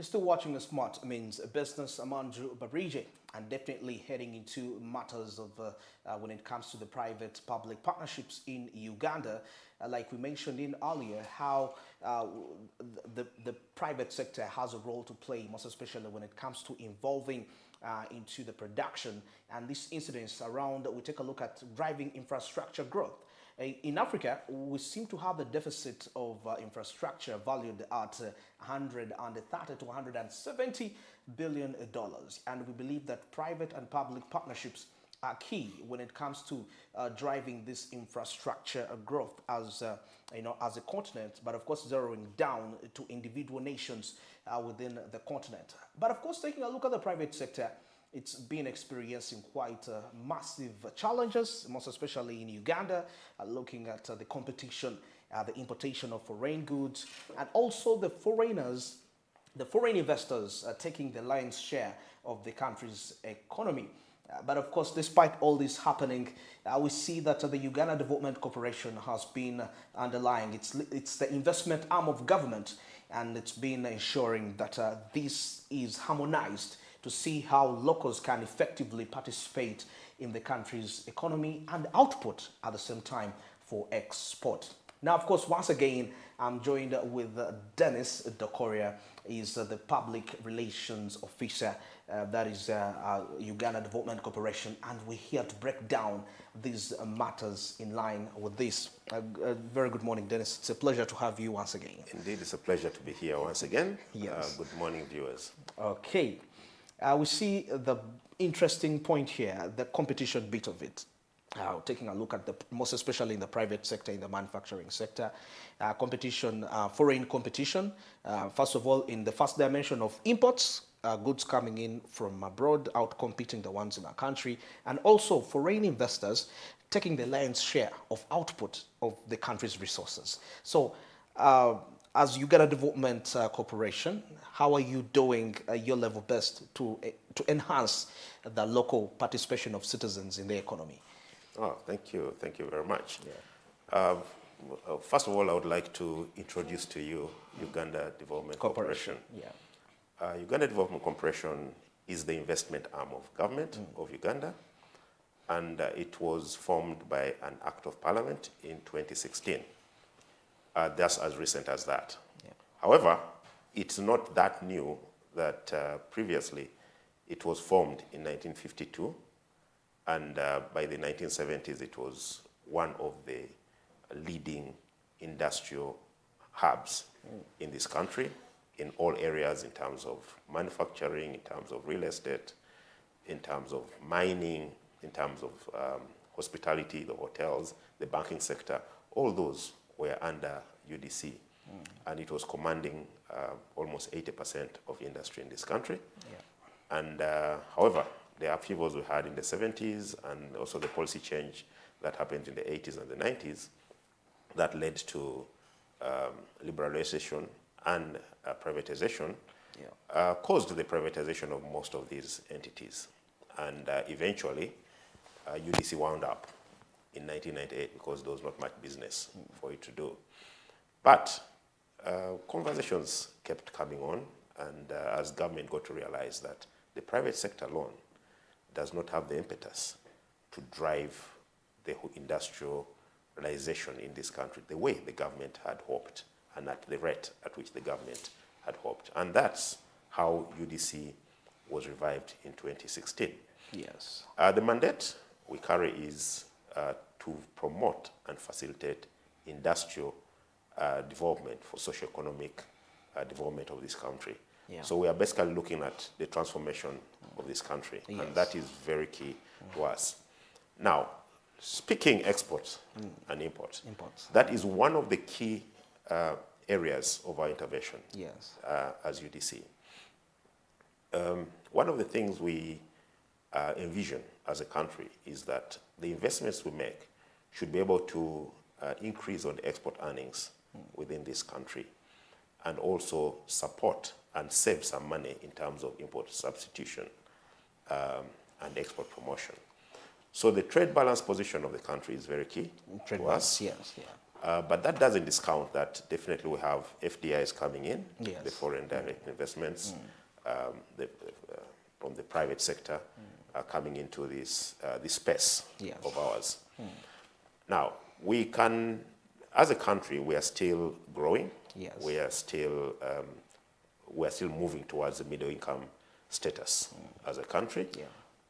You're still watching the Smart Means Business. I'm Andrew Barije, and definitely heading into matters of when it comes to the private-public partnerships in Uganda. Like we mentioned in earlier, how the private sector has a role to play, most especially when it comes to involving into the production. And this incidents around, we take a look at driving infrastructure growth. In Africa, we seem to have a deficit of infrastructure valued at 130 to 170 billion dollars, and we believe that private and public partnerships are key when it comes to driving this infrastructure growth as as a continent, but of course zeroing down to individual nations within the continent. But of course, taking a look at the private sector, it's been experiencing quite massive challenges, most especially in Uganda, looking at the competition, the importation of foreign goods, and also the foreign investors taking the lion's share of the country's economy. But of course, despite all this happening, we see that the Uganda Development Corporation has been underlying. It's the investment arm of government, and it's been ensuring that this is harmonized to see how locals can effectively participate in the country's economy and output at the same time for export. Now, of course, once again, I'm joined with Dennis Dokoria. He's the public relations officer that is Uganda Development Corporation, and we're here to break down these matters in line with this. Very good morning, Dennis. It's a pleasure to have you once again. Indeed, it's a pleasure to be here once again. Yes. Good morning, viewers. Okay. We see the interesting point here, the competition bit of it. Taking a look at most especially in the private sector, in the manufacturing sector, competition, foreign competition. First of all, in the first dimension of imports, goods coming in from abroad, out-competing the ones in our country, and also foreign investors taking the lion's share of output of the country's resources. So, as Uganda Development Corporation, how are you doing your level best to enhance the local participation of citizens in the economy? Oh, thank you very much. Yeah. First of all, I would like to introduce to you Uganda Development Corporation. Yeah. Uganda Development Corporation is the investment arm of government of Uganda, and it was formed by an act of parliament in 2016. That's as recent as that. Yeah. However, it's not that new that previously it was formed in 1952, and by the 1970s it was one of the leading industrial hubs in this country, in all areas, in terms of manufacturing, in terms of real estate, in terms of mining, in terms of hospitality, the hotels, the banking sector. All those were under UDC, and it was commanding almost 80% of industry in this country. Yeah. And however, the upheavals we had in the 70s and also the policy change that happened in the 80s and the 90s that led to liberalization and privatization, yeah, caused the privatization of most of these entities. And eventually, UDC wound up in 1998 because there was not much business for it to do. But conversations kept coming on, and as government got to realize that the private sector alone does not have the impetus to drive the industrialization in this country the way the government had hoped and at the rate at which the government had hoped. And that's how UDC was revived in 2016. Yes. The mandate we carry is to promote and facilitate industrial development for socio-economic development of this country. Yeah. So we are basically looking at the transformation of this country, yes, and that is very key to us. Now, speaking exports and imports, that is one of the key areas of our intervention, yes, as UDC. One of the things we envision as a country is that the investments we make should be able to increase on the export earnings within this country, and also support and save some money in terms of import substitution and export promotion. So the trade balance position of the country is very key to us. Yes, yeah. But that doesn't discount that definitely we have FDIs coming in, Yes. the foreign direct investments from the private sector coming into this space Yes. of ours. Now, we can, as a country, we are still growing. Yes. We are still moving towards the middle income status as a country. Yeah.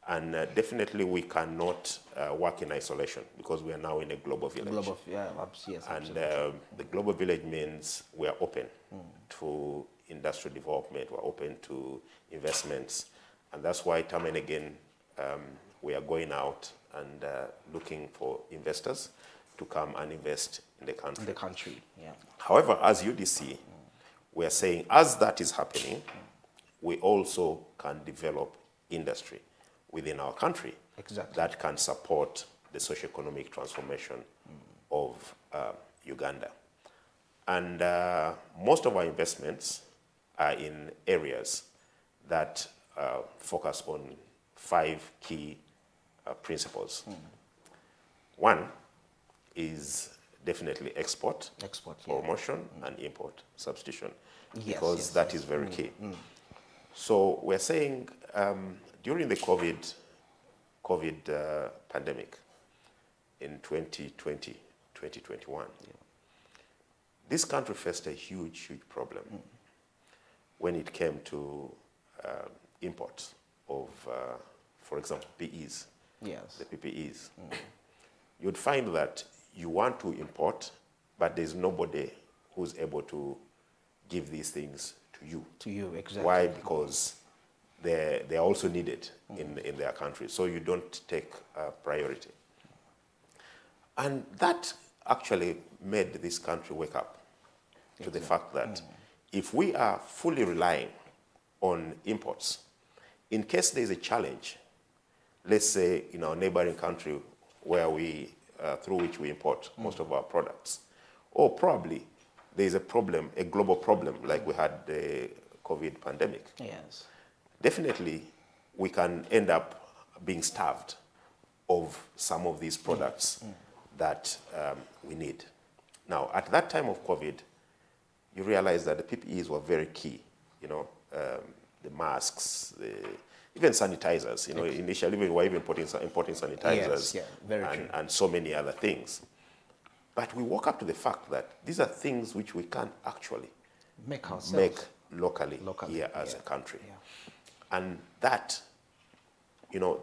And definitely we cannot work in isolation because we are now in a global village. Yes, And absolutely. the global village means we are open to industrial development, we're open to investments. And that's why time and again we are going out and looking for investors to come and invest in the country. In the country, yeah. However, as UDC, we are saying as that is happening, we also can develop industry within our country Exactly. that can support the socio-economic transformation of Uganda. And most of our investments are in areas that focus on 5 key principles. One is definitely export, Yeah. promotion, and import substitution, Yes, because yes, that is very key. So we're saying during the COVID pandemic in 2020, 2021, this country faced a huge problem when it came to import of, for example, PEs, Yes. the PPEs. You'd find that you want to import, but there's nobody who's able to give these things to you. To you, exactly. Why? Because they're also needed in their country, so you don't take priority. And that actually made this country wake up to the fact that if we are fully relying on imports, in case there's a challenge, let's say in our neighboring country where through which we import most of our products, or probably there's a problem, a global problem like we had the COVID pandemic, Yes. definitely we can end up being starved of some of these products that we need. Now, at that time of COVID, you realize that the PPEs were very key, the masks, even sanitizers, initially we were even importing sanitizers. Yes, yeah, very true. And so many other things. But we woke up to the fact that these are things which we can't actually Make ourselves. make locally here as yeah, a country. yeah. And that,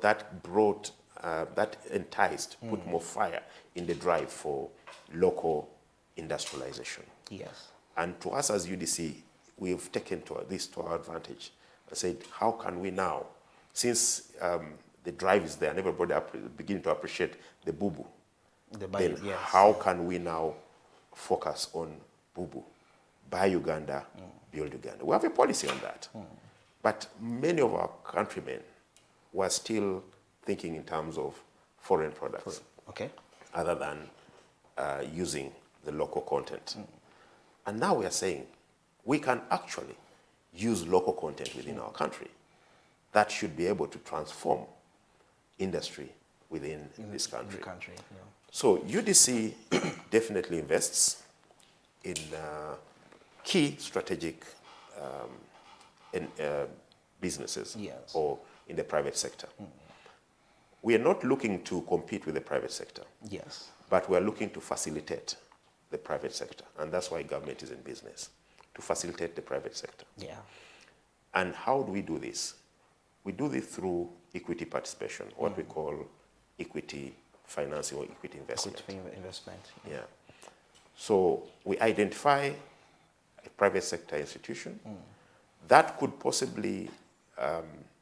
that brought, that enticed, put more fire in the drive for local industrialization. Yes. And to us as UDC, we've taken this to our advantage and said, how can we now, since the drive is there and everybody beginning to appreciate the boo-boo, then Yes. how can we now focus on boo-boo? Buy Uganda, build Uganda. We have a policy on that. But many of our countrymen were still thinking in terms of foreign products, Okay. other than using the local content. And now we are saying we can actually use local content within our country that should be able to transform industry within this country. The country, yeah. So UDC definitely invests in key strategic businesses Yes. or in the private sector. We are not looking to compete with the private sector, Yes. but we are looking to facilitate the private sector. And that's why government is in business, to facilitate the private sector. Yeah. And how do we do this? We do this through equity participation, what we call equity financing or equity investment. Equity investment. Yeah. So we identify a private sector institution that could possibly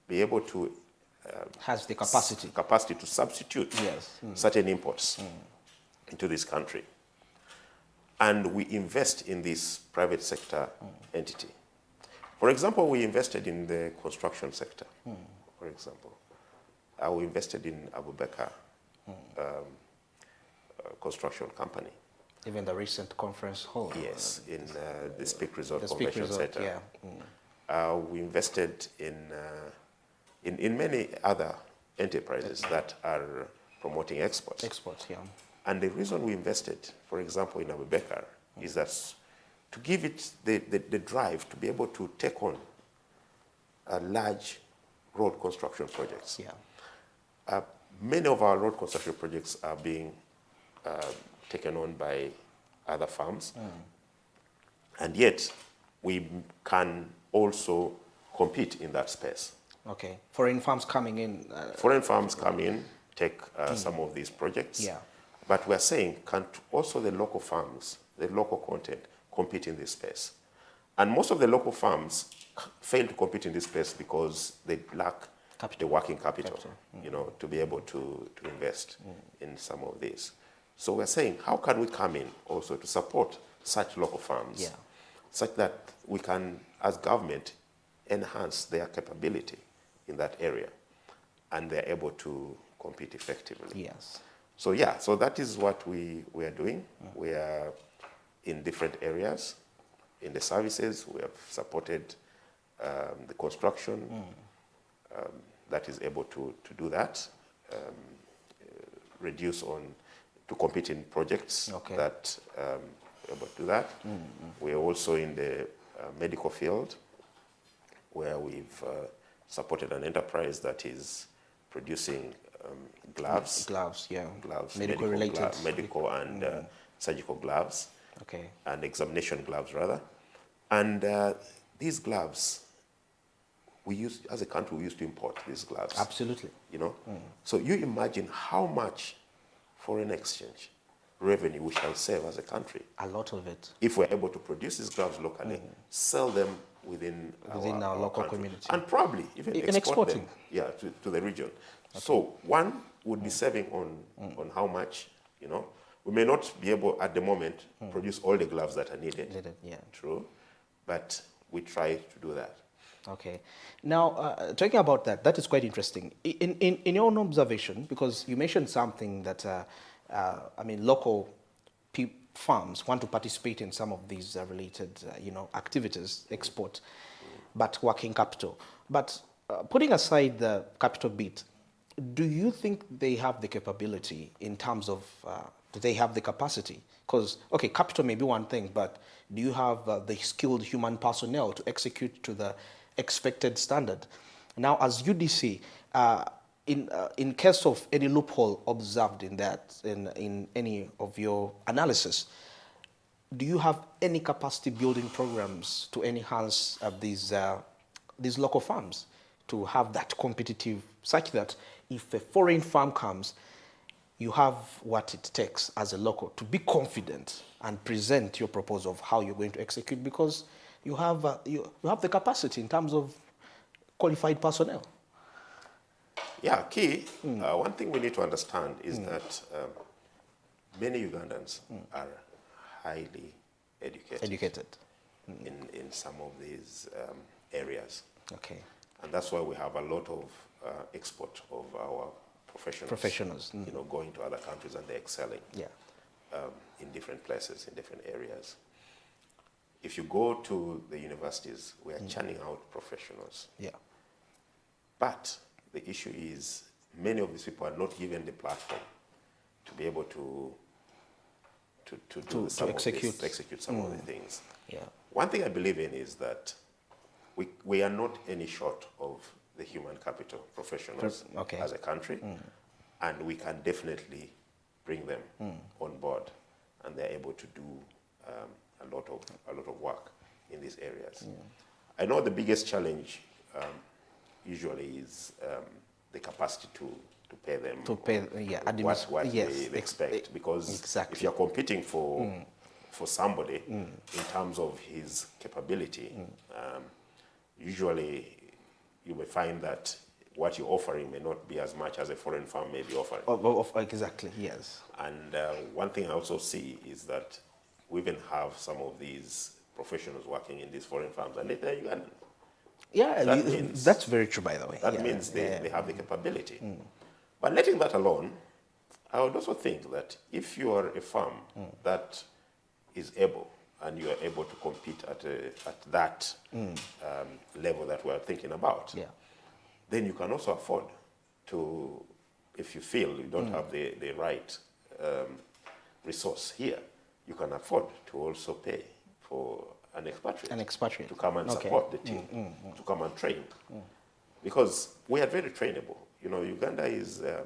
be able to Has the capacity. capacity to substitute Yes. certain imports into this country. And we invest in this private sector entity. For example, we invested in the construction sector, for example. We invested in Abu Bakr construction company. Even the recent conference hall. Yes, in the Speak Resort The Speak Convention Resort, Center. yeah. We invested in many other enterprises that are promoting exports. Exports, yeah. And the reason we invested, for example, in Abubakar, is that to give it the drive to be able to take on large road construction projects. Yeah. Many of our road construction projects are being taken on by other firms, and yet we can also compete in that space. Okay. Foreign firms coming in. Foreign firms come in, take some of these projects. Yeah. But we're saying, can also the local firms, the local content, compete in this space? And most of the local firms fail to compete in this space because they lack the working capital, you know, to be able to invest in some of this. So we're saying, how can we come in also to support such local firms, such that we can, as government, enhance their capability in that area, and they're able to compete effectively. Yes. So yeah, so that is what we are doing. We are in different areas. In the services, we have supported the construction that is able to do that, reduce on, to compete in projects that able to do that. We are also in the medical field, where we've supported an enterprise that is producing gloves. Gloves, yeah. Gloves, medical related. medical and surgical gloves. Okay. And examination gloves, rather. And these gloves, we used, as a country, we used to import these gloves. Absolutely. You know? So you imagine how much foreign exchange revenue we shall save as a country. A lot of it. If we're able to produce these gloves locally, sell them within our local country, community. and probably even export them, to the region. Okay. So one would be saving on how much, you know. We may not be able at the moment produce all the gloves that are needed. True, but we try to do that. Okay. Now, talking about that, that is quite interesting. In your own observation, because you mentioned something that, I mean, local farms want to participate in some of these related, you know, activities, export, but working capital. But putting aside the capital bit, do you think they have the capability in terms of, do they have the capacity? Because, okay, capital may be one thing, but do you have the skilled human personnel to execute to the expected standard? Now, as UDC, in case of any loophole observed in that, in any of your analysis, do you have any capacity building programs to enhance these local farms to have that competitive, such that if a foreign farm comes, you have what it takes as a local to be confident and present your proposal of how you're going to execute, because you have the capacity in terms of qualified personnel. Yeah, key. One thing we need to understand is that many Ugandans are highly educated. In some of these areas. Okay. And that's why we have a lot of export of our professionals. You know, going to other countries and they're excelling. Yeah. In different places, in different areas. If you go to the universities, we are churning out professionals. Yeah. But the issue is many of these people are not given the platform to be able to execute some of the things. Yeah. One thing I believe in is that we are not any short of the human capital professionals as a country, and we can definitely bring them on board, and they're able to do a lot of work in these areas. I know the biggest challenge usually is the capacity to pay them what they expect, because if you're competing for somebody in terms of his capability, usually you may find that what you're offering may not be as much as a foreign firm may be offering. Exactly, yes. And one thing I also see is that we even have some of these professionals working in these foreign firms, and they're Ugandan. Yeah, that's very true, by the way. That means they have the capability. But letting that alone, I would also think that if you are a firm that is able, and you are able to compete at that level that we're thinking about, then you can also afford to, if you feel you don't have the right resource here, you can afford to also pay for an expatriate, to come and support the team, to come and train. Because we are very trainable. You know, Uganda is a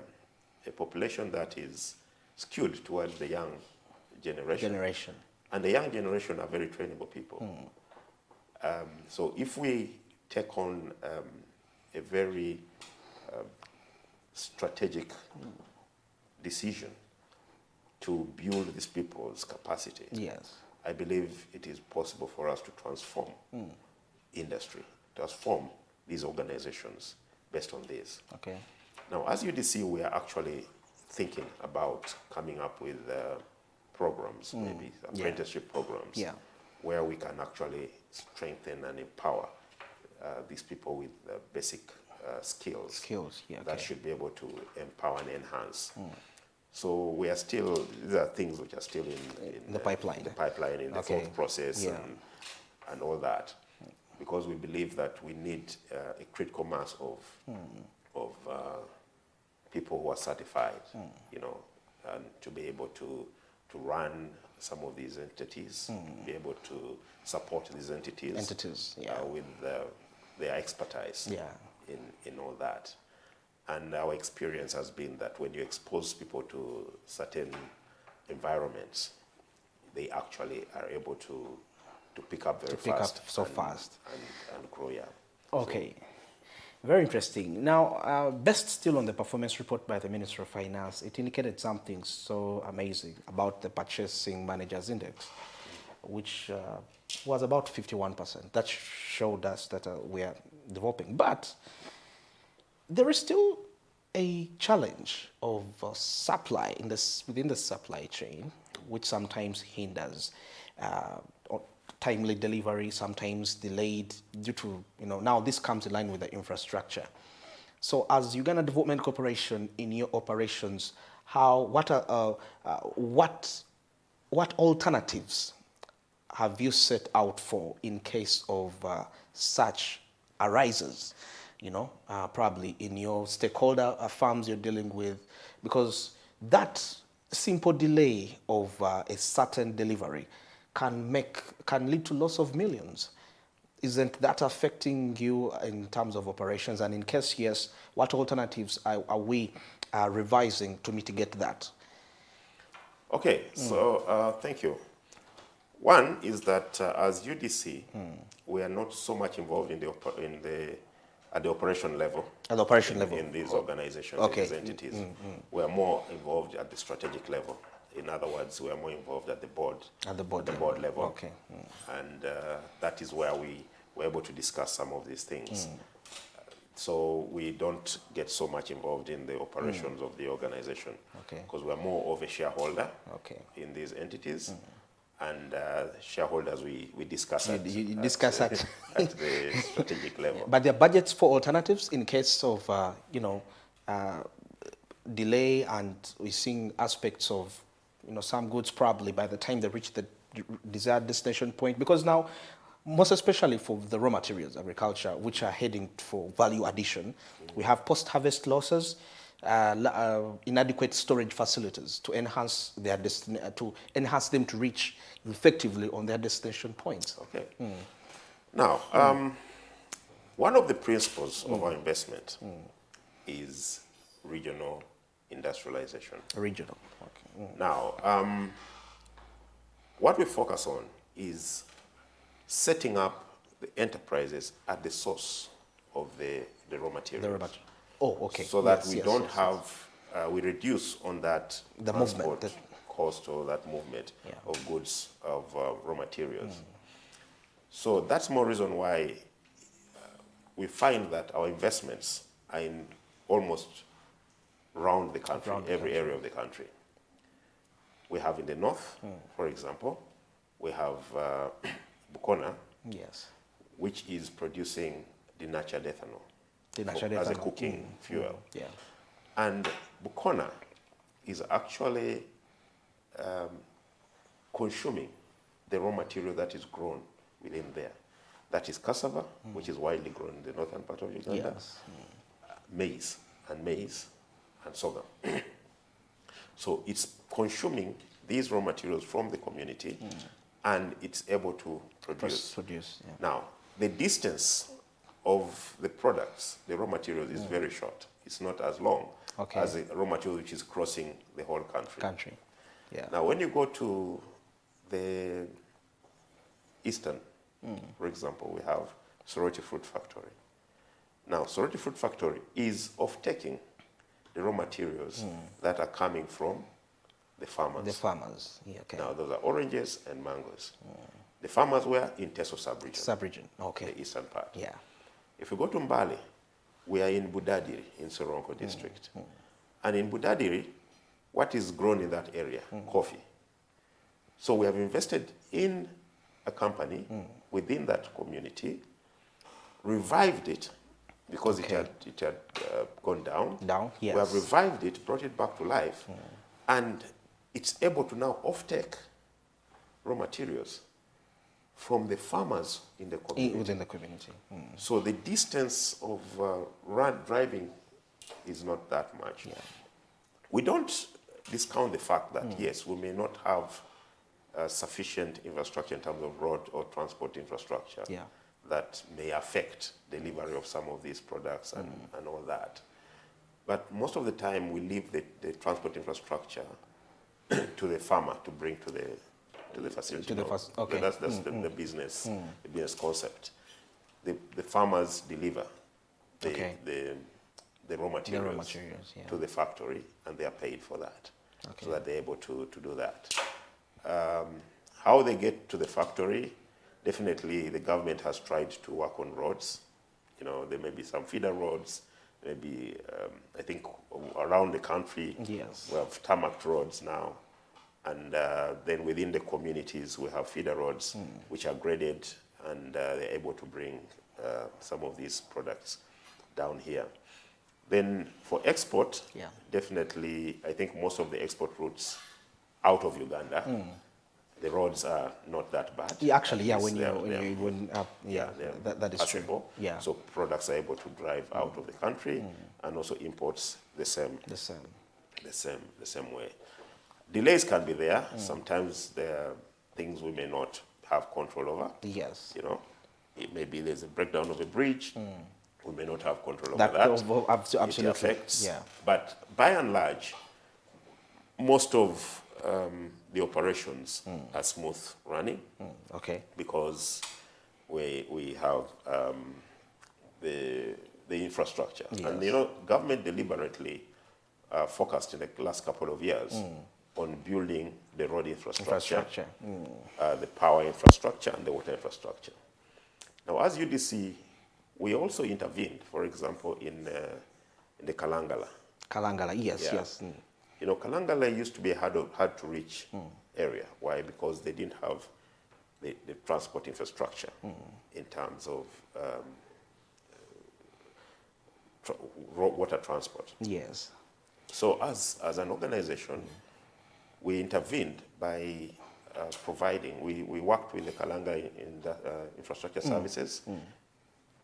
population that is skewed towards the young generation. And the young generation are very trainable people. So if we take on a very strategic decision to build these people's capacity, I believe it is possible for us to transform industry, transform these organizations based on this. Okay. Now, as UDC, we are actually thinking about coming up with programs, maybe apprenticeship programs, where we can actually strengthen and empower these people with basic skills that should be able to empower and enhance. So we are still, these are things which are still in the pipeline. In the thought process and all that, because we believe that we need a critical mass of people who are certified, you know, and to be able to run some of these entities, be able to support these entities with their expertise in all that. And our experience has been that when you expose people to certain environments, they actually are able to pick up very fast. And grow, Okay. Very interesting. Now, best still on the performance report by the Minister of Finance, it indicated something so amazing about the Purchasing Managers Index, which was about 51%. That showed us that we are developing. But there is still a challenge of supply within the supply chain, which sometimes hinders timely delivery, sometimes delayed due to, you know, now this comes in line with the infrastructure. So as Uganda Development Corporation in your operations, what alternatives have you set out for in case of such arises, you know, probably in your stakeholder firms you're dealing with, because that simple delay of a certain delivery can lead to loss of millions. Isn't that affecting you in terms of operations? And in case yes, what alternatives are we revising to mitigate that? Okay, so thank you. One is that as UDC, we are not so much involved at the operation level. At the operation level in these organizations, in these entities, we are more involved at the strategic level. In other words, we are more involved at the board. At the board level. Okay. And that is where we were able to discuss some of these things. So we don't get so much involved in the operations of the organization, because we are more of a shareholder in these entities. And shareholders, we discuss at the strategic level. But there are budgets for alternatives in case of, delay, and we're seeing aspects of, some goods probably by the time they reach the desired destination point, because now, most especially for the raw materials, agriculture, which are heading for value addition, we have post-harvest losses, inadequate storage facilities to enhance their them to reach effectively on their destination points. Okay. Now, one of the principles of our investment is regional industrialization. Regional. Okay. Now, what we focus on is setting up the enterprises at the source of the raw materials. So that we don't have, we reduce on that transport cost or that movement of goods, of raw materials. So that's more reason why we find that our investments are in almost around the country, every area of the country. We have in the north, for example, we have Bukona, which is producing denatured ethanol as a cooking fuel. And Bukona is actually consuming the raw material that is grown within there. That is cassava, which is widely grown in the northern part of Uganda, maize and sorghum. So it's consuming these raw materials from the community, and it's able to produce. Yeah. Now, the distance of the products, the raw materials, is very short. It's not as long as the raw material which is crossing the whole country. Yeah. Now, when you go to the eastern, for example, we have Soroti Fruit Factory. Now, Soroti Fruit Factory is off-taking the raw materials that are coming from the farmers. The farmers, yeah, okay. Now, those are oranges and mangoes. The farmers were in Teso sub-region. Sub-region, okay. The eastern part. Yeah. If we go to Mbale, we are in Budadiri, in Soronko district. And in Budadiri, what is grown in that area? Coffee. So we have invested in a company within that community, revived it because it had gone down. Yes. We have revived it, brought it back to life, and it's able to now off-take raw materials from the farmers in the community. Within the community. So the distance of driving is not that much. Yeah. We don't discount the fact that, yes, we may not have sufficient infrastructure in terms of road or transport infrastructure that may affect delivery of some of these products and all that. But most of the time, we leave the transport infrastructure to the farmer to bring to the facility. Okay. That's the business concept. The farmers deliver the raw materials, to the factory, and they are paid for that, so that they're able to do that. How they get to the factory, definitely the government has tried to work on roads. You know, there may be some feeder roads, maybe, I think around the country, we have tarmac roads now. And then within the communities, we have feeder roads, which are graded, and they're able to bring some of these products down here. Then for export, definitely, I think most of the export routes out of Uganda, the roads are not that bad. Yeah, actually, that is passable. true. Yeah. So products are able to drive out of the country, and also imports the same way. Delays can be there. Sometimes there are things we may not have control over. Yes. You know, maybe there's a breakdown of a bridge. We may not have control over that. Absolutely. It affects. Yeah. But by and large, most of the operations are smooth running. Okay. Because we have the infrastructure. Yes. And, you know, government deliberately focused in the last couple of years on building the road infrastructure. The power infrastructure, and the water infrastructure. Now, as UDC, we also intervened, for example, in the Kalangala. Kalangala, yes. You know, Kalangala used to be a hard-to-reach area. Why? Because they didn't have the transport infrastructure in terms of water transport. Yes. So as an organization, we intervened by providing, we worked with the Kalanga in the infrastructure services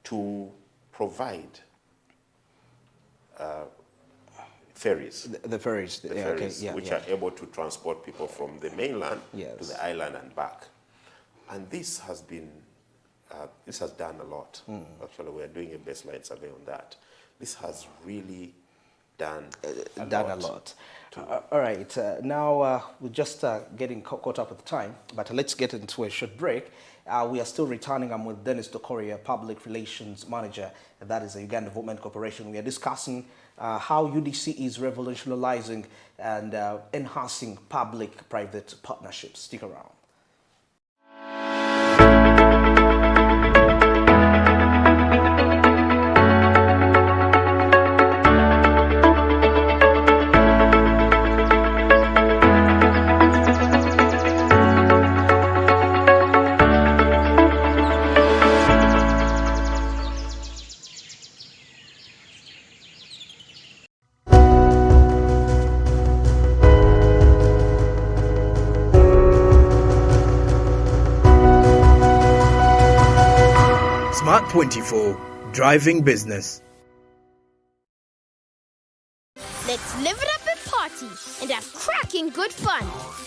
to provide ferries. The ferries. The ferries, which are able to transport people from the mainland to the island and back. And this has been, this has done a lot. Actually, we're doing a baseline survey on that. This has really done a lot. All right, now we're just getting caught up with time, but let's get into a short break. We are still returning. I'm with Dennis Dokoria, Public Relations Manager, and that is the Uganda Development Corporation. We are discussing how UDC is revolutionizing and enhancing public-private partnerships. Stick around. Smart 24, driving business. Let's live it up in party and have cracking good fun.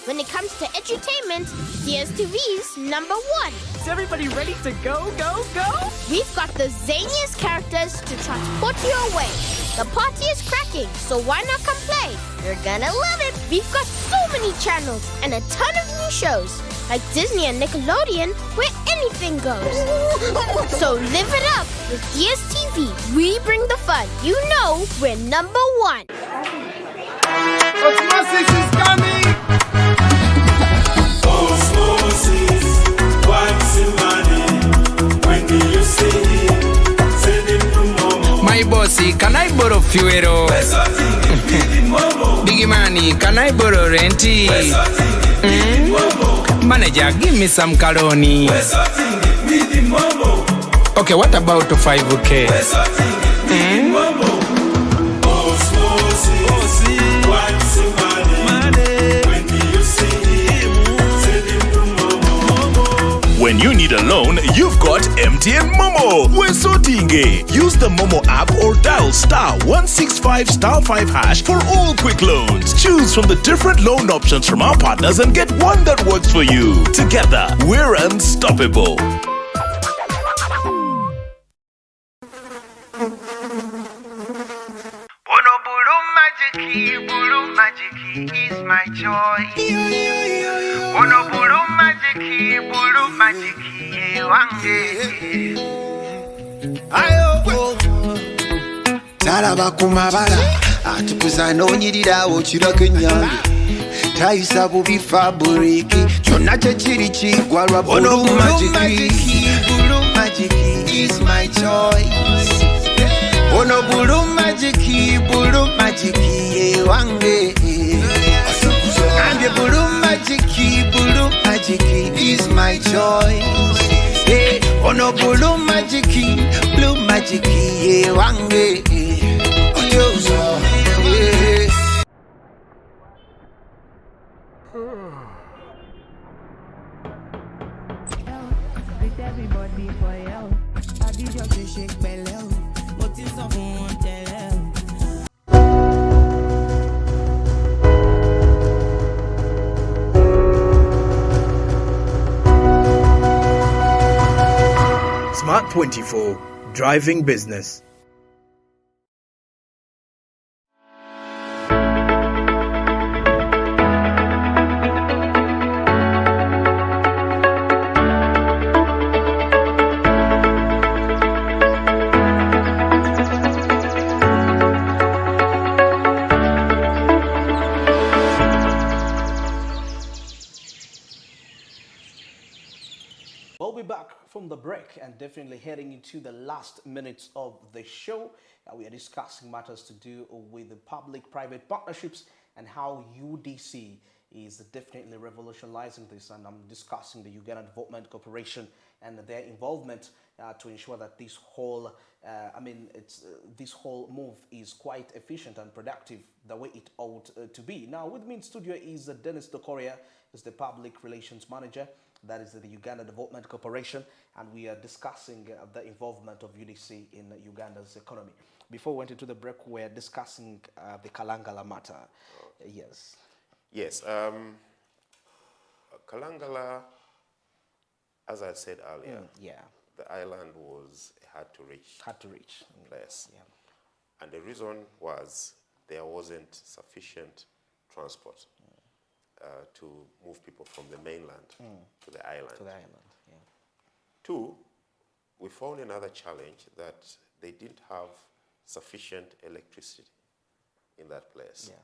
When it comes to edutainment, DSTV's number one. Is everybody ready to go, go, go? We've got the zaniest characters to transport you away. The party is cracking, so why not come play? You're gonna love it. We've got so many channels and a ton of new shows, like Disney and Nickelodeon, where anything goes. So live it up with DSTV. We bring the fun. You know we're number one. Osmosis is coming. Osmosis, what's the money? When do you see him? Send him to Momo. My bossy, can I borrow fuel? Biggie money, can I borrow renty? Manager, give me some caloni. Okay, what about 5K? When you need a loan, you've got MTN Momo. Wesotinge. Use the Momo app or dial *165*5# for all quick loans. Choose from the different loan options from our partners and get one that works for you. Together, we're unstoppable. Bulu Magic is my joy. Ono Bulu Magic, wange. Ayo, talaba kumabala atukuza n'onyirirawo kirako enyange tayisa bubi faburiki kyonna kyekiri kigwa lwa Bulu Magic is my choice. Ono Bulu Magic ye wange. And the Bulu Magic is my choice. Hey, ono Bulu Magic ye wange. Yo, yeah. With everybody for you. I did your shake belly. But it's a one tell. Smart 24, driving business. We'll be back from the break and definitely heading into the last minutes of the show. We are discussing matters to do with the public-private partnerships and how UDC is definitely revolutionizing this. And I'm discussing the Uganda Development Corporation and their involvement to ensure that this whole, this whole move is quite efficient and productive the way it ought to be. Now, with me in studio is Dennis Dokoria, who's the Public Relations Manager. That is the Uganda Development Corporation, and we are discussing the involvement of UDC in Uganda's economy. Before we went into the break, we were discussing the Kalangala matter. Yes. Yes. Kalangala, as I said earlier, the island was a hard-to-reach place. Yeah. And the reason was there wasn't sufficient transport to move people from the mainland to the island. Yeah. Two, we found another challenge that they didn't have sufficient electricity in that place. Yeah.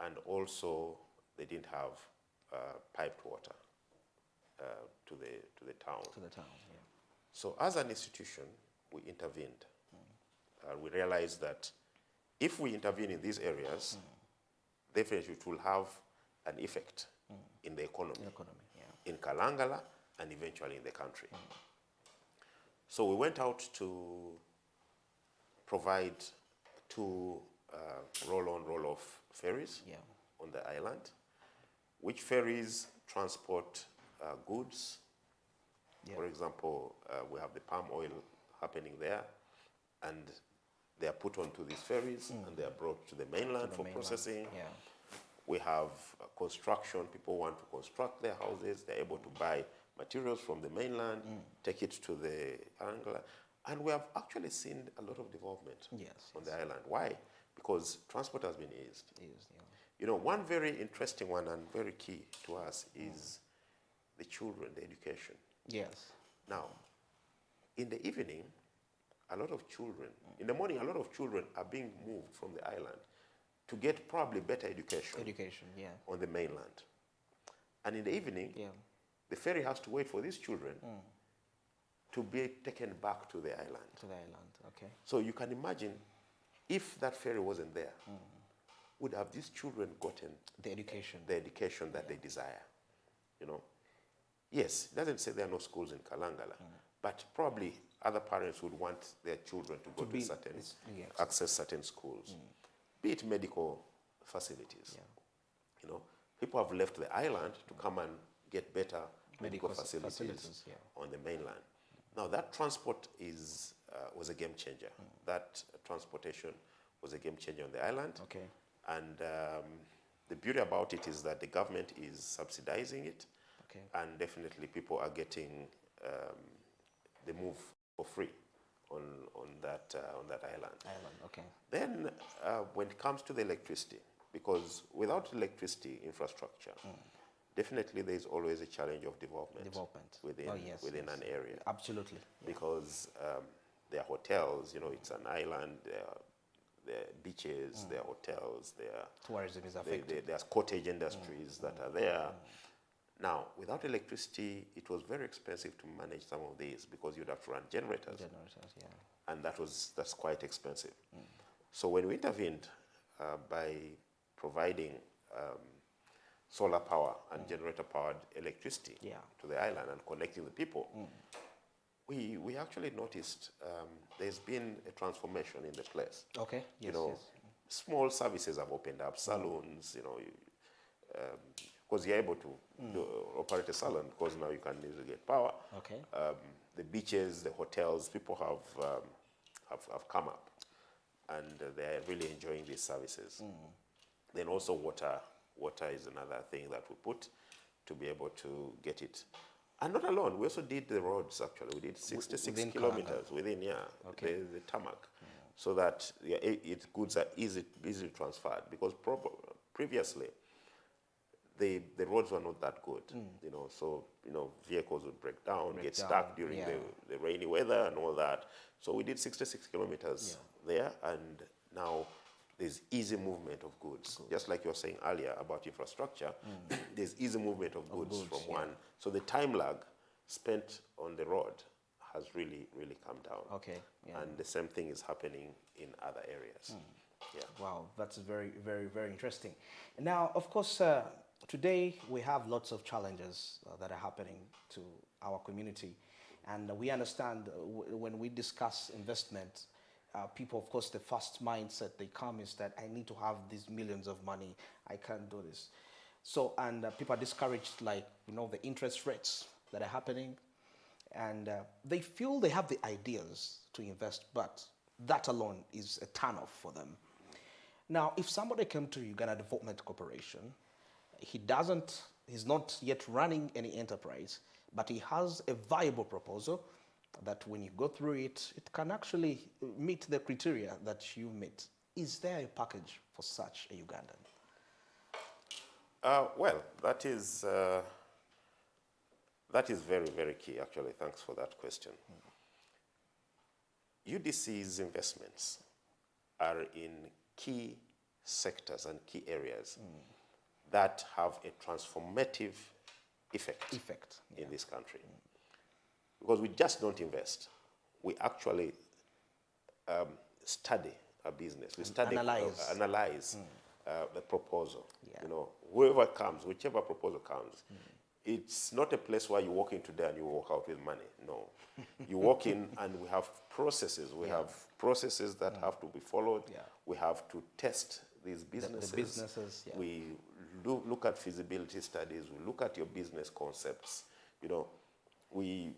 And also they didn't have piped water to the town. Yeah. So as an institution, we intervened. We realized that if we intervene in these areas, definitely it will have an effect in the economy, in Kalangala and eventually in the country. So we went out to provide 2 roll-on, roll-off ferries on the island, which ferries transport goods. For example, we have the palm oil happening there, and they are put onto these ferries and they are brought to the mainland for processing. Yeah. We have construction. People want to construct their houses. They're able to buy materials from the mainland, take it to the island. And we have actually seen a lot of development on the island. Why? Because transport has been eased. You know, one very interesting one and very key to us is the children, the education. Yes. Now, in the evening, a lot of children, in the morning, a lot of children are being moved from the island to get probably better education, on the mainland. And in the evening, the ferry has to wait for these children to be taken back to the island. Okay. So you can imagine if that ferry wasn't there, would have these children gotten the education that they desire? You know, yes, it doesn't say there are no schools in Kalangala, but probably other parents would want their children to go to certain, access certain schools, be it medical facilities. You know, people have left the island to come and get better medical facilities on the mainland. Now that transport was a game changer. That transportation was a game changer on the island. Okay. And the beauty about it is that the government is subsidizing it, and definitely people are getting the move for free on that island. Okay. Then when it comes to the electricity, because without electricity infrastructure, definitely there is always a challenge of development within an area. Absolutely. Because there are hotels, you know, it's an island. There are beaches, there are hotels, there are tourism is affected. There's cottage industries that are there. Now, without electricity, it was very expensive to manage some of these because you'd have to run generators. And that's quite expensive. So when we intervened by providing solar power and generator-powered electricity to the island and connecting the people, we actually noticed there's been a transformation in the place. Okay. You know, small services have opened up, salons, you know, because you're able to operate a salon because now you can easily get power. Okay. The beaches, the hotels, people have come up, and they're really enjoying these services. Then also water. Water is another thing that we put to be able to get it. And not alone, we also did the roads actually. We did 66 kilometers within, the tarmac, so that goods are easily transferred, because previously the roads were not that good, you know, so, you know, vehicles would break down, get stuck during the rainy weather and all that. So we did 66 kilometers there, and now there's easy movement of goods. Just like you were saying earlier about infrastructure, there's easy movement of goods from one. So the time lag spent on the road has really, really come down. Okay. And the same thing is happening in other areas. Wow, that's very, very, very interesting. Now, of course, today we have lots of challenges that are happening to our community. And we understand when we discuss investment, people, of course, the first mindset they come is that I need to have these millions of money. I can't do this. So, and people are discouraged, like, you know, the interest rates that are happening. And they feel they have the ideas to invest, but that alone is a turn-off for them. Now, if somebody came to Uganda Development Corporation, he's not yet running any enterprise, but he has a viable proposal that when you go through it, it can actually meet the criteria that you meet. Is there a package for such a Ugandan? Well, that is very, very key, actually. Thanks for that question. UDC's investments are in key sectors and key areas that have a transformative effect in this country. Because we just don't invest. We actually study a business. We study, analyze the proposal. You know, whoever comes, whichever proposal comes, it's not a place where you walk in today and you walk out with money. No. You walk in and we have processes. We have processes that have to be followed. We have to test these businesses. The businesses, We look at feasibility studies. We look at your business concepts. You know, we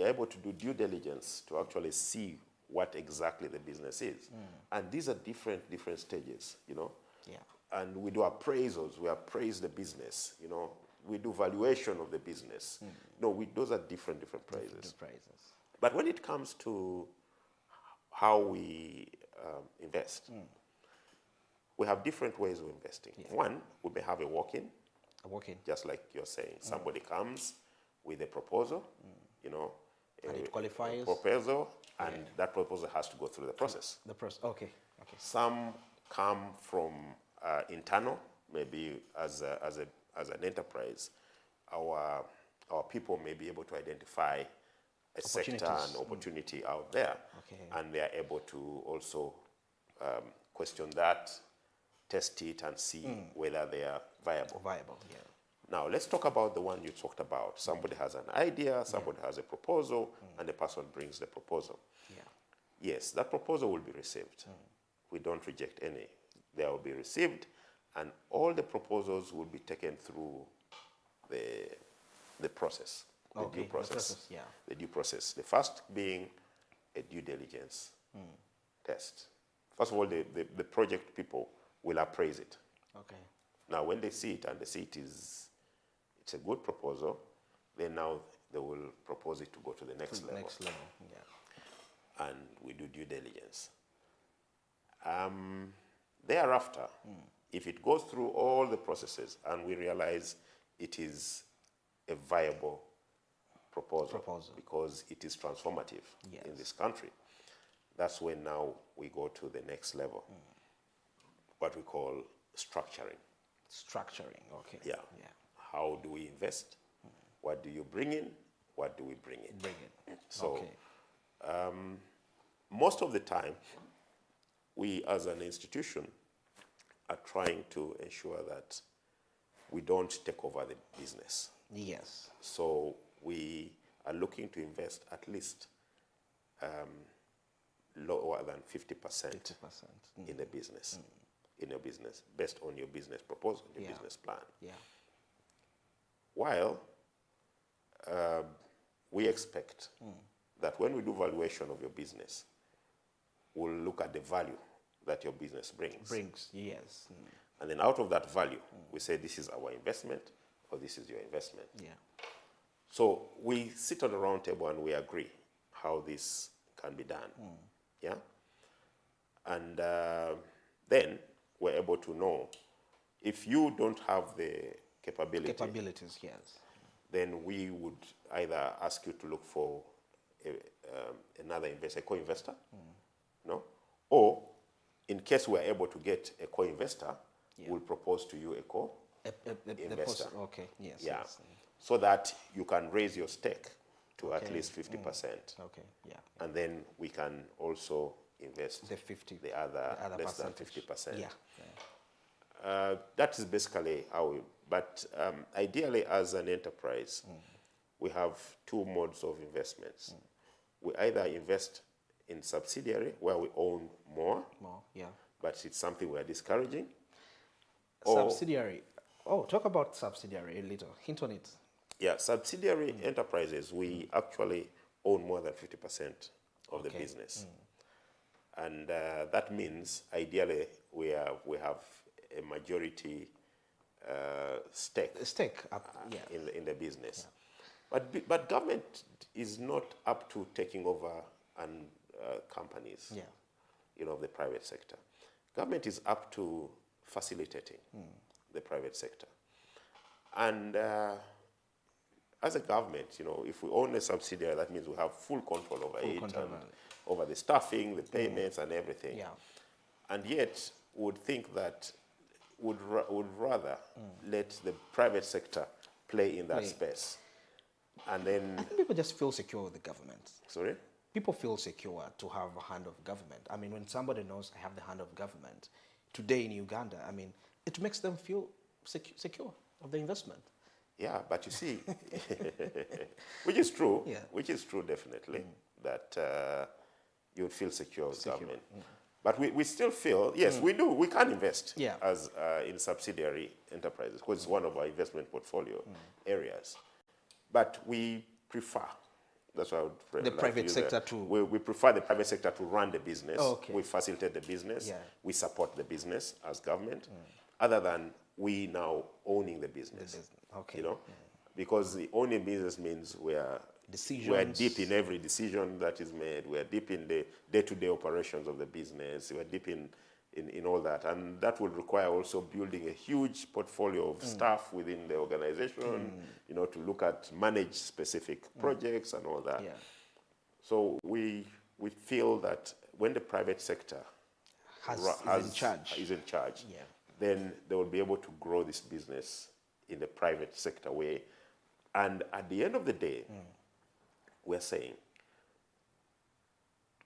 are able to do due diligence to actually see what exactly the business is. And these are different stages, you know. Yeah. And we do appraisals, we appraise the business, you know. We do valuation of the business. No, those are different prices. Different prices. But when it comes to how we invest, we have different ways of investing. One, we may have a walk-in. A walk-in. Just like you're saying. Somebody comes with a proposal, you know, And it qualifies. a proposal, and that proposal has to go through the process. The process. Okay. Some come from internal, maybe as an enterprise. Our people may be able to identify a sector and opportunity out there, and they are able to also question that, test it, and see whether they are viable. Yeah. Now, let's talk about the one you talked about. Somebody has an idea, somebody has a proposal, and the person brings the proposal. Yeah. Yes, that proposal will be received. We don't reject any. They will be received, and all the proposals will be taken through the process, due process. The due process. The first being a due diligence test. First of all, the project people will appraise it. Okay. Now, when they see it and they see it's a good proposal, then now they will propose it to go to the next level. Next level, yeah. And we do due diligence. Thereafter, if it goes through all the processes and we realize it is a viable proposal. Because it is transformative in this country, that's when now we go to the next level, what we call structuring. Structuring, okay. Yeah. How do we invest? What do you bring in? What do we bring in? So, most of the time, we as an institution are trying to ensure that we don't take over the business. Yes. So we are looking to invest at least lower than 50% in the business. In your business, based on your business proposal, your business plan. Yeah. While we expect that when we do valuation of your business, we'll look at the value that your business brings. Yes. And then out of that value, we say this is our investment or this is your investment. Yeah. So we sit on a round table and we agree how this can be done. Yeah. And then we're able to know if you don't have the capabilities, yes, then we would either ask you to look for another investor, a co-investor, no? Or in case we're able to get a co-investor, we'll propose to you a co-investor. Okay, yes. Yeah. Yes. So that you can raise your stake to at least 50%. Okay, yeah. And then we can also invest the other less than 50%. Yeah. That is basically how we, but ideally as an enterprise, we have two modes of investments. We either invest in subsidiary where we own more, but it's something we are discouraging. Subsidiary. Talk about subsidiary a little. Hint on it. Yeah, subsidiary enterprises, we actually own more than 50% of the business. And that means, ideally, we have a majority stake in the business. Yeah. But government is not up to taking over companies, of the private sector. Government is up to facilitating the private sector. And as a government, if we own a subsidiary, that means we have full control over over the staffing, the payments, and everything. Yeah. And yet, would think that would rather let the private sector play in that space. And then... I think people just feel secure with the government. Sorry? People feel secure to have a hand of government. I mean, when somebody knows I have the hand of government, today in Uganda, I mean, it makes them feel secure of the investment. Yeah, but you see, which is true, definitely, that you would feel secure with government. But we still feel, yes, we can invest as in subsidiary enterprises, because it's one of our investment portfolio areas. But we prefer That's why I would the private sector to... We prefer the private sector to run the business. Okay. We facilitate the business. Yeah. We support the business as government, other than we now owning the business. Okay. You know, because the owning business means we're deep in every decision that is made. We're deep in the day-to-day operations of the business. We're deep in all that. And that will require also building a huge portfolio of staff within the organization, you know, to look at manage specific projects and all that. Yeah. So we feel that when the private sector is in charge, then they will be able to grow this business in the private sector way. And at the end of the day, we're saying,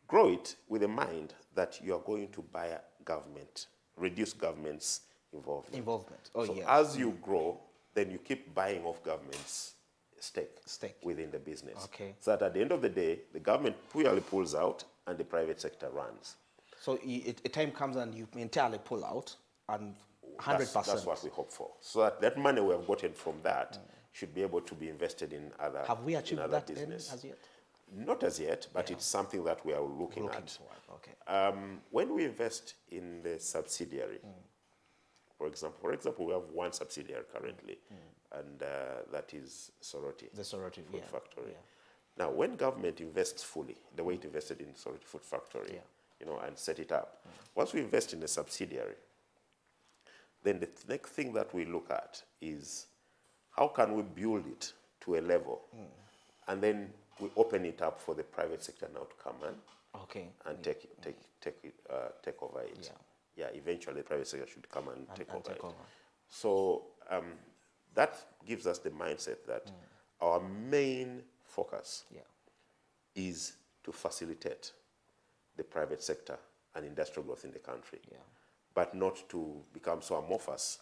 grow it with a mind that you are going to buy government, reduce government's involvement. Oh, so yeah. as you grow, then you keep buying off government's stake within the business. Okay. So that at the end of the day, the government purely pulls out and the private sector runs. So a time comes and you entirely pull out and 100%. That's what we hope for. So that money we have gotten from that should be able to be invested in other Have we achieved that business. as yet? Not as yet, but it's something that we are looking at. Okay. When we invest in the subsidiary, for example, we have one subsidiary currently, and that is Soroti. The Soroti Food Factory. Yeah. Now, when government invests fully, the way it invested in Soroti Food Factory, you know, and set it up, once we invest in a subsidiary, then the next thing that we look at is how can we build it to a level, and then we open it up for the private sector now to come in and take over it. Yeah, eventually the private sector should come and take over it. So that gives us the mindset that our main focus is to facilitate the private sector and industrial growth in the country, but not to become so amorphous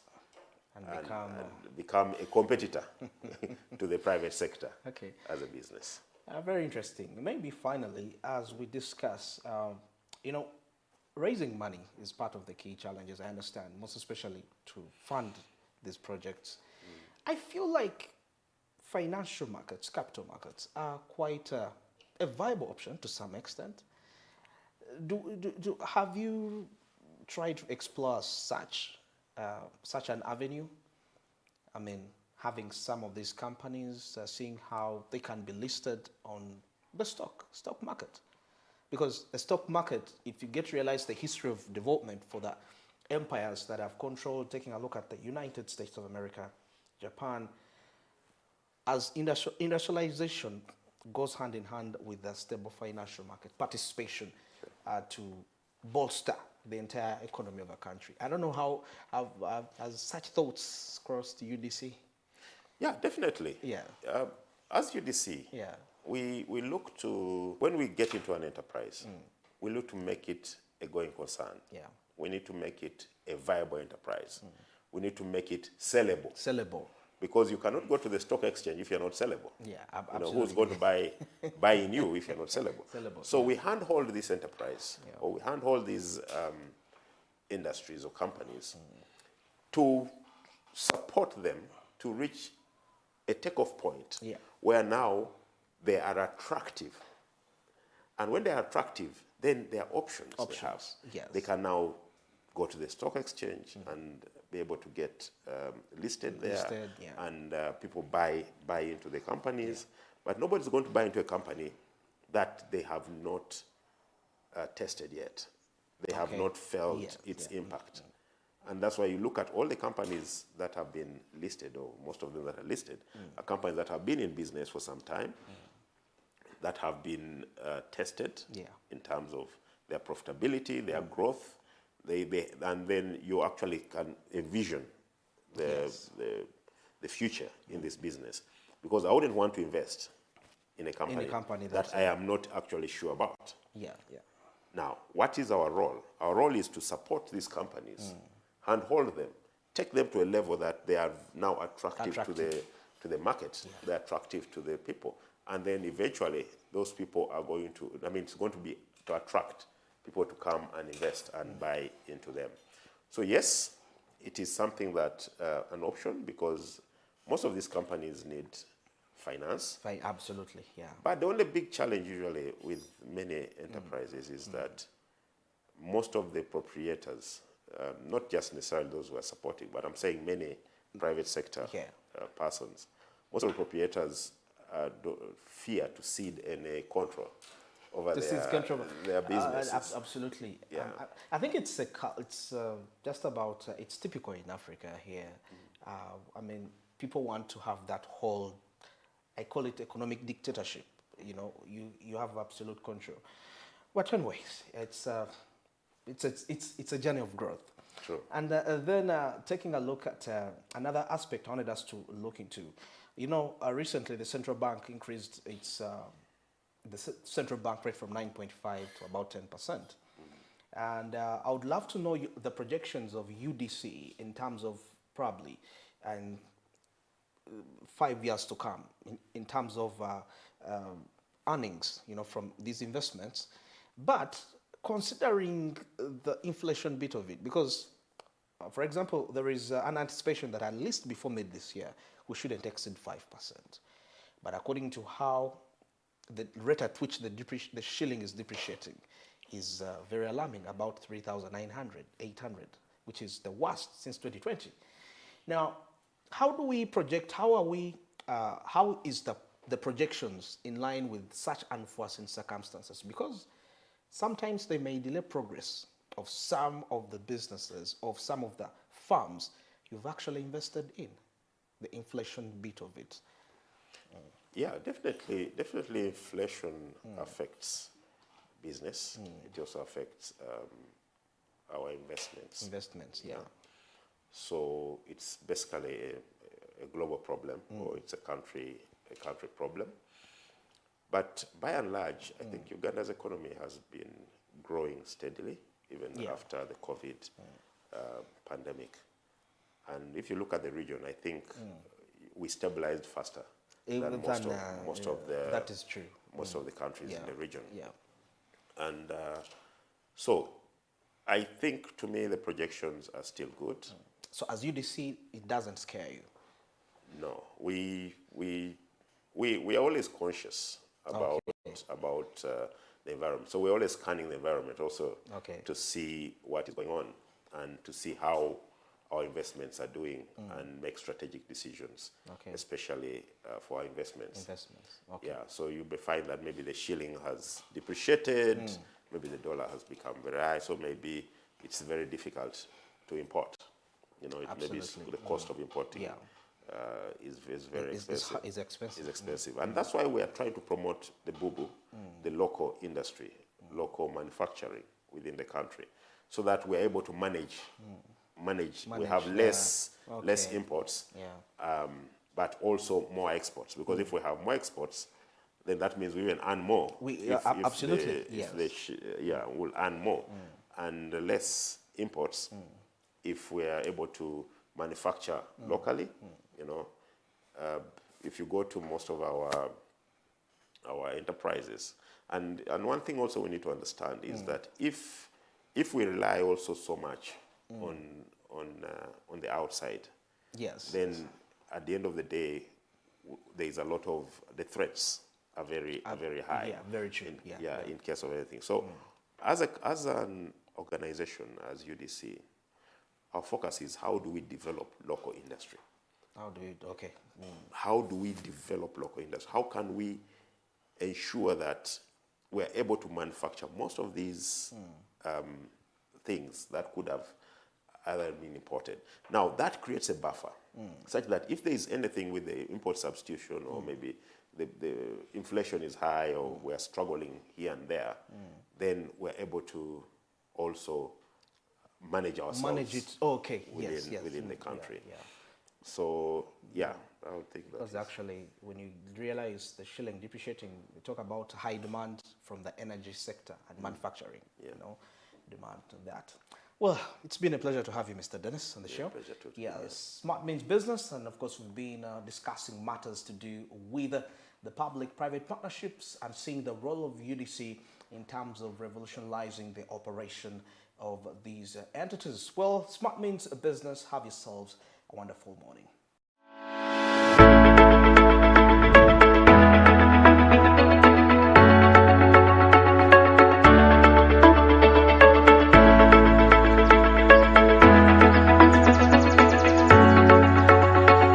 and become a competitor to the private sector as a business. Very interesting. Maybe finally, as we discuss, you know, raising money is part of the key challenges, I understand, most especially to fund these projects. I feel like financial markets, capital markets, are quite a viable option to some extent. Have you tried to explore such an avenue? I mean, having some of these companies, seeing how they can be listed on the stock market. Because the stock market, if you get to realize the history of development for the empires that have controlled, taking a look at the United States of America, Japan, as industrialization goes hand in hand with the stable financial market participation to bolster the entire economy of a country. I don't know how has such thoughts crossed UDC? Yeah, definitely. Yeah. As UDC, we look to, when we get into an enterprise, we look to make it a going concern. Yeah. We need to make it a viable enterprise. We need to make it sellable. Sellable. Because you cannot go to the stock exchange if you're not sellable. Yeah, absolutely. You know, who's going to buy in you if you're not sellable? So we handhold this enterprise, or we handhold these industries or companies to support them to reach a takeoff point where now they are attractive. And when they are attractive, then there are options. They have. Yes. They can now go to the stock exchange and be able to get listed there, and people buy into the companies. But nobody's going to buy into a company that they have not tested yet. They have not felt its impact. And that's why you look at all the companies that have been listed, or most of them that are listed, are companies that have been in business for some time, that have been tested in terms of their profitability, their growth, and then you actually can envision the future in this business. Because I wouldn't want to invest in a company that I am not actually sure about. Now, what is our role? Our role is to support these companies, handhold them, take them to a level that they are now attractive. To the market, they're attractive to the people. And then eventually, those people are going to, it's going to be to attract people to come and invest and buy into them. So yes, it is something that, an option, because most of these companies need finance. Absolutely, yeah. But the only big challenge usually with many enterprises is that most of the proprietors, not just necessarily those who are supporting, but I'm saying many private sector persons, most of the proprietors fear to cede any control over their businesses. Absolutely. Yeah. I think it's just about, it's typical in Africa here. I mean, people want to have that whole, I call it economic dictatorship. You know, you have absolute control. But anyways, it's a journey of growth. True. And then taking a look at another aspect I wanted us to look into. You know, recently the central bank increased its central bank rate from 9.5 to about 10%. And I would love to know the projections of UDC in terms of probably and 5 years to come in terms of earnings, you know, from these investments. But considering the inflation bit of it, because, for example, there is an anticipation that at least before mid this year, we shouldn't exceed 5%. But according to how the rate at which the shilling is depreciating is very alarming, about 3,900, 800, which is the worst since 2020. Now, how do we project, how is the projections in line with such unforeseen circumstances? Because sometimes they may delay progress of some of the businesses, of some of the firms you've actually invested in, the inflation bit of it. Yeah, definitely inflation affects business. It also affects our investments. Investments, yeah. So it's basically a global problem, or it's a country problem. But by and large, I think Uganda's economy has been growing steadily, even after the COVID pandemic. And if you look at the region, I think we stabilized faster than most of the that is true. Most of the countries in the region. Yeah. And so I think, to me, the projections are still good. So as UDC, it doesn't scare you? No, we are always conscious about the environment. So we're always scanning the environment also to see what is going on and to see how our investments are doing and make strategic decisions, especially for our investments. Yeah, so you may find that maybe the shilling has depreciated, maybe the dollar has become very high, so maybe it's very difficult to import. You know, maybe the cost of importing is very expensive. Is expensive. Is expensive. And that's why we are trying to promote the bubu, the local industry, local manufacturing within the country, so that we're able to manage. We have less imports, but also more exports. Because if we have more exports, then that means we will earn more. Absolutely, we'll earn more. And less imports if we are able to manufacture locally. You know, if you go to most of our enterprises, and one thing also we need to understand is that if we rely also so much on the outside, then at the end of the day, there is a lot of the threats are very high. Yeah, very true. In case of anything. So, as an organization, as UDC, our focus is how do we develop local industry. How do we develop local industry? How can we ensure that we're able to manufacture most of these things that could have either been imported? Now, that creates a buffer, such that if there is anything with the import substitution, or maybe the inflation is high, or we're struggling here and there, then we're able to also manage ourselves within the country. So, I would think that. Because actually, when you realize the shilling depreciating, we talk about high demand from the energy sector and manufacturing, you know, demand on that. Well, it's been a pleasure to have you, Mr. Dennis, on the show. Pleasure too. Smart means business, and of course, we've been discussing matters to do with the public-private partnerships and seeing the role of UDC in terms of revolutionizing the operation of these entities. Well, Smart means business. Have yourselves a wonderful morning.